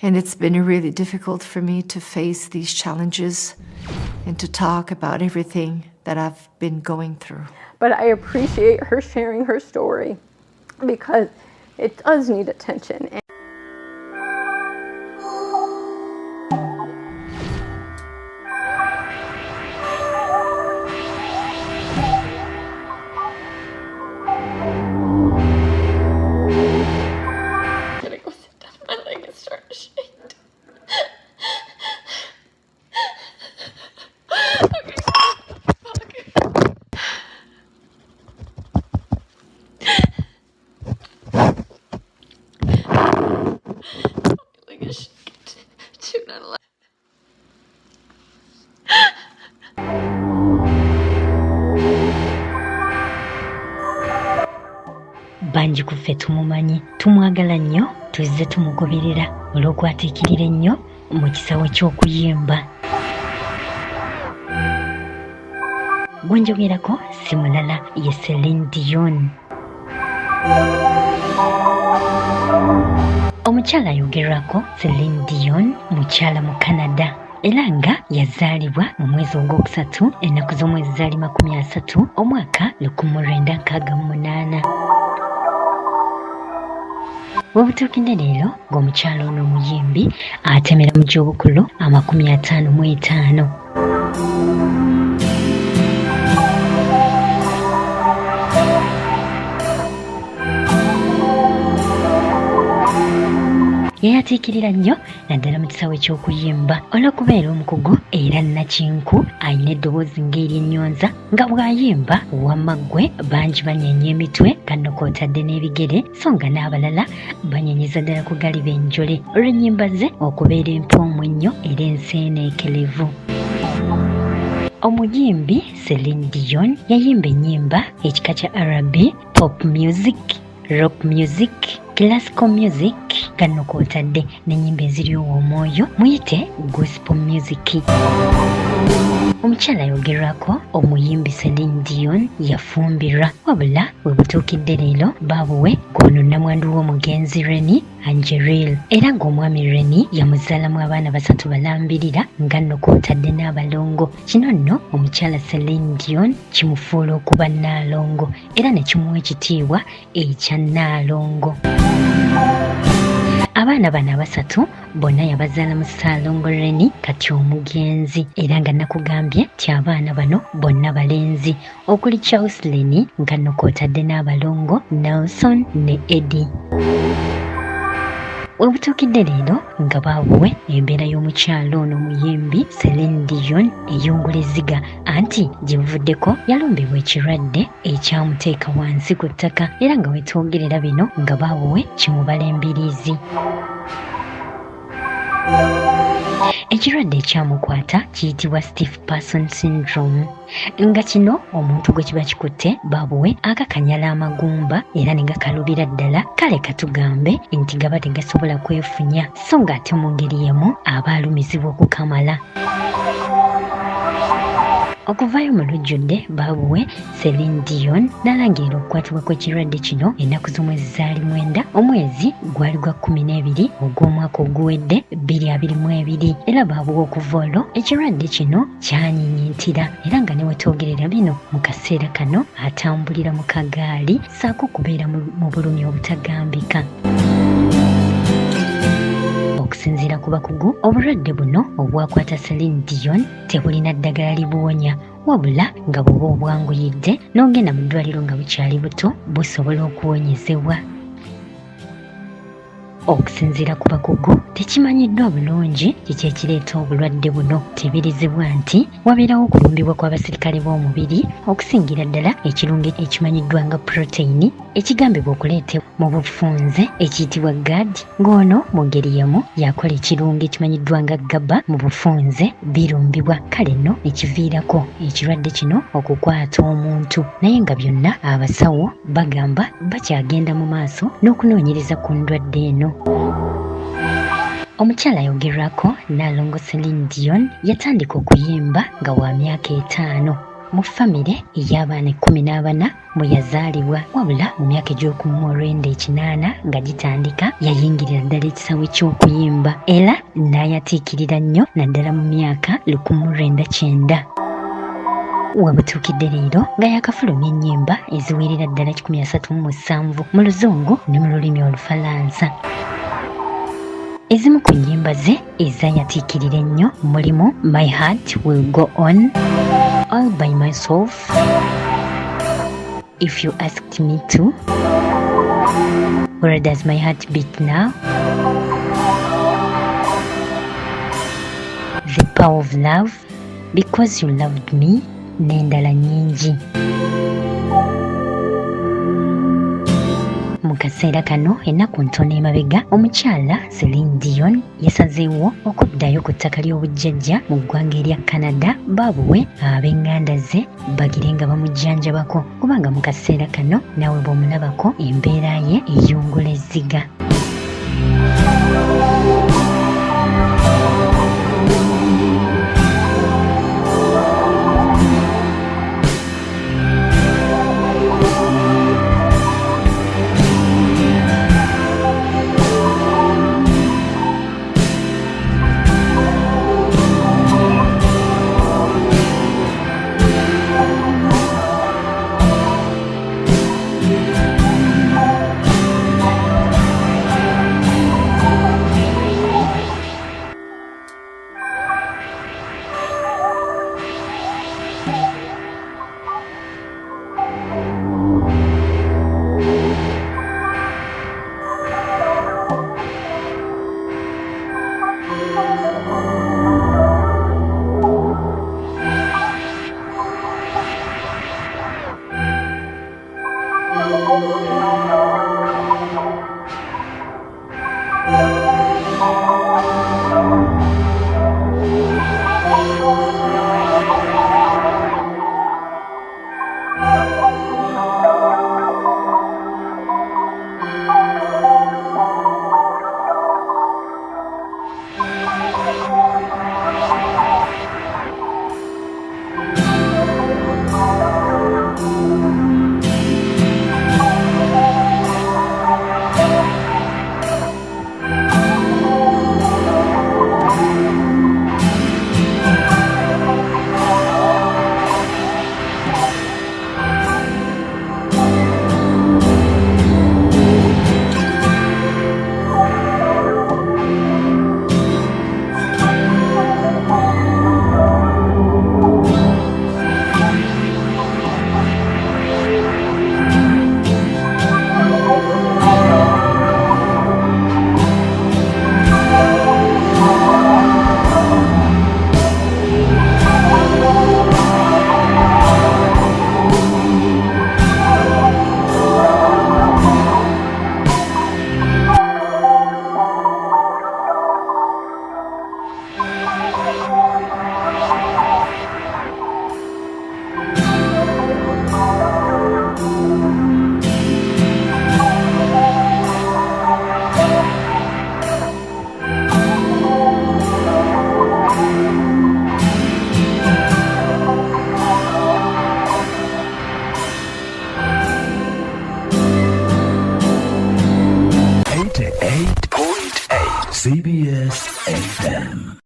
And it's been really difficult for me to face these challenges and to talk about everything that I've been going through. But I appreciate her sharing her story because it does need attention. Banji ku ffe tumumanyi, tumwagala nnyo, tuzze tumugoberera olw'okwatiikirira ennyo mu kisawo ky'okuyimba. Gwenjogerako si mulala ye Celine Dion. Omukyala ayogerwako Celine Dion, mukyala mu Canada. Era nga yazaalibwa mu mwezi ogwokusatu ennaku z'omwezi zaali 30 omwaka 1968. Webutuukidde leero ng'omukyala ono omuyimbi atemera mu gy'obukulu 55. Yayatiikirira nnyo naddala mu kisawo eky'okuyimba olw'okubeera omukugu era nnakinku alina eddoboozi ng'ery'ennyonza nga bw'ayimba wamma ggwe bangi banyeenya emitwe kano kw'otadde n'ebigere so nga n'abalala banyenyeza ddala ku gali b'enjole olw'ennyimba ze okubeera empoomu ennyo era enseeneekerevu. Omuyimbi Celine Dion yayimba ennyimba ekika kya R&B, pop music, rock music, classical music kano kw'otadde n'ennyimba eziriwo omwoyo muyite gospel music. Omukyala ayogerwako omuyimbi Celine Dion yafumbirwa wabula we butuukidde leero baabuwe gono nnamwandu w'omugenzi Reni Angelil era ng'omwami Reni yamuzaalamu abaana 3 balambirira nga nno kw'otadde n'abalongo. Kino nno omukyala Celine Dion kimufuula okuba nnaalongo era ne kimuwa ekitiibwa ekya nnaalongo. Abaana bano 3 bonna yabazaala mu Ssaalongo Reni kati omugenzi era nga nakugambye ti abaana bano bonna balenzi okuli Charles Reni nga nno kw'otadde n'abalongo Nelson ne Eddie. Webutuukidde leero nga baabuwe embeera y'omukyala ono omuyimbi Celine Dion eyungula ezziga anti gye buvuddeko yalumbibwa ekirwadde ekyamuteeka wansi ku ttaka era nga wetwogerera bino nga baabuwe kimubala embiriizi. Ekirwadde ekyamukwata kiyitibwa stiff person syndrome nga kino omuntu gwe kiba kikutte baabuwe akakanyala amagumba era ne gakalubira ddala kale katugambe nti gaba tegasobola kwefunya so nga ate mu ngeri yemu aba alumizibwa okukamala. Okuvaayo mu lujjudde baabuwe Celine Dion n'alangirira okukwatibwa kw'ekirwadde kino ennaku z'omwezi zaali 9 omwezi gwali gwa 12 ogw'omwaka oguwedde 2022 era baabuwe okuva olwo ekirwadde kino kyanyinyintira era nga ne wetwogerera bino mu kaseera kano atambulira mu kagaali saako kubeera mu bulumi obutagambika. Okusinziira ku bakugu obulwadde buno obwakwata Celine Dion tebulina ddagala libuwonya wabula nga bw'oba obwanguyidde n'ogenda mu ddwaliro nga bukyali buto busobola okuwonyezebwa. Okusinziira ku bakugu tekimanyiddwa bulungi kiki ekireeta obulwadde buno. Tebirizibwa nti wabeerawo okulumbibwa kw'abasirikale b'omubiri okusingira ddala ekirungi ekimanyiddwa nga protein ekigambibwa okuleetebwa mu bufunze ekiyitibwa GAD ng'ono mu ngeri yemu yakola ekirungi ekimanyiddwa nga GABA mu bufunze birumbibwa kale nno ekiviirako ekirwadde kino okukwata omuntu naye nga byonna abasawo bagamba bakyagenda mu maaso n'okunoonyereza ku ndwadde eno. Omukyala ayogerwako Nnaalongo Celine Dion yatandika okuyimba nga wa myaka 5 mu famire ey'abaana 14 mwe yazaalibwa, wabula mu myaka egy'okumwolwenda 8 nga gitandika yayingirira ddala ekisawe ky'okuyimba era n'ayatiikirira nnyo naddala mu myaka 1900 webutuukidde leero nga yakafulumya ennyimba eziwerera ddala 137 mu luzungu ne mu lulimi olufalansa. Ezimu ku nnyimba ze ezayatiikirira ennyo mulimu My Heart Will Go On, All By Myself, If You Asked Me To, Where Does My Heart Beat Now, The Power of Love, Because You Loved Me, n'endala nnyingi. Mu kaseera kano ennaku ntono emabega omukyala Celine Dion yasazeewo okuddayo ku ttaka ly'obujjajja mu ggwanga erya Canada baabuwe ab'enganda ze bagire nga bamujjanjabako kubanga mu kaseera kano naawe bw'omulabako embeera ye eyungula ezziga. CBS